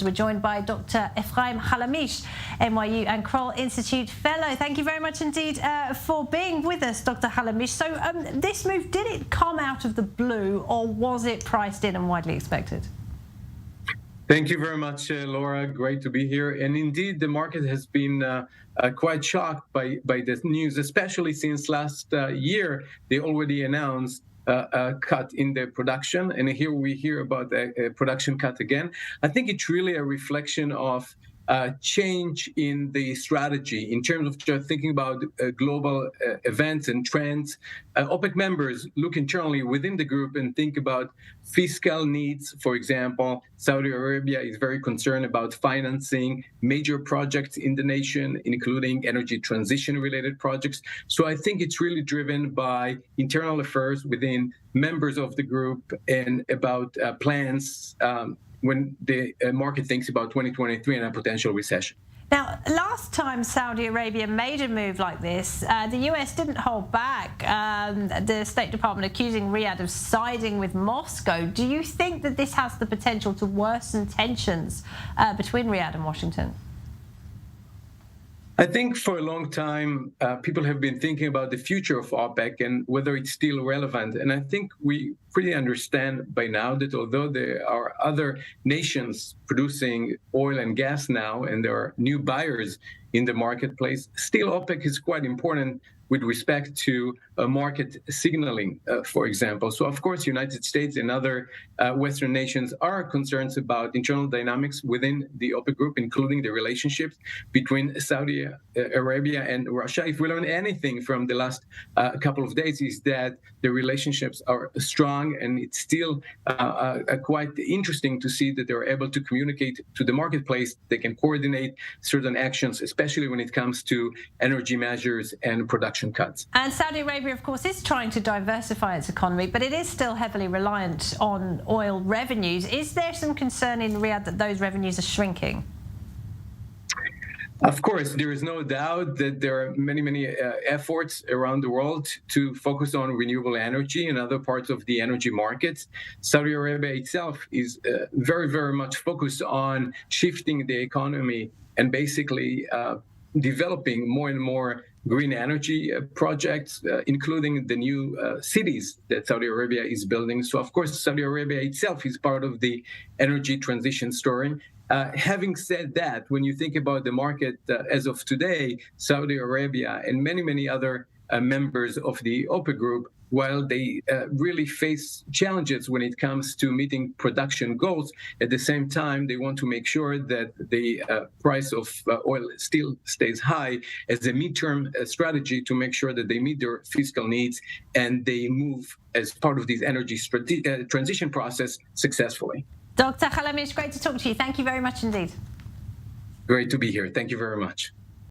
We're joined by Dr. Ephraim Halamish, NYU and Kroll Institute Fellow. Thank you very much indeed for being with us, Dr. Halamish. So this move, did it come out of the blue or was it priced in and widely expected? Thank you very much, Laura. Great to be here. And indeed, the market has been quite shocked by this news, especially since last year they already announced a cut in the production, and here we hear about a production cut again. I think it's really a reflection of change in the strategy in terms of just thinking about global events and trends. OPEC members look internally within the group and think about fiscal needs. For example, Saudi Arabia is very concerned about financing major projects in the nation, including energy transition-related projects. So I think it's really driven by internal affairs within members of the group and about plans when the market thinks about 2023 and a potential recession. Now, last time Saudi Arabia made a move like this, the US didn't hold back. The State Department accusing Riyadh of siding with Moscow. Do you think that this has the potential to worsen tensions between Riyadh and Washington? I think for a long time, people have been thinking about the future of OPEC and whether it's still relevant. And I think we pretty understand by now that although there are other nations producing oil and gas now, and there are new buyers in the marketplace, still OPEC is quite important with respect to market signaling, for example. So, of course, United States and other Western nations are concerned about internal dynamics within the OPEC group, including the relationships between Saudi Arabia and Russia. If we learn anything from the last couple of days, is that the relationships are strong, and it's still quite interesting to see that they're able to communicate to the marketplace. They can coordinate certain actions, especially when it comes to energy measures and production cuts. And Saudi Arabia, of course, is trying to diversify its economy, but it is still heavily reliant on oil revenues. Is there some concern in Riyadh that those revenues are shrinking? Of course, there is no doubt that there are many efforts around the world to focus on renewable energy and other parts of the energy markets. Saudi Arabia itself is very much focused on shifting the economy and basically developing more and more green energy projects, including the new cities that Saudi Arabia is building. So, of course, Saudi Arabia itself is part of the energy transition story. Having said that, when you think about the market as of today, Saudi Arabia and many other members of the OPEC group, while they really face challenges when it comes to meeting production goals, at the same time, they want to make sure that the price of oil still stays high as a midterm strategy to make sure that they meet their fiscal needs and they move as part of this energy transition process successfully. Dr. Halamish, great to talk to you. Thank you very much indeed. Great to be here. Thank you very much.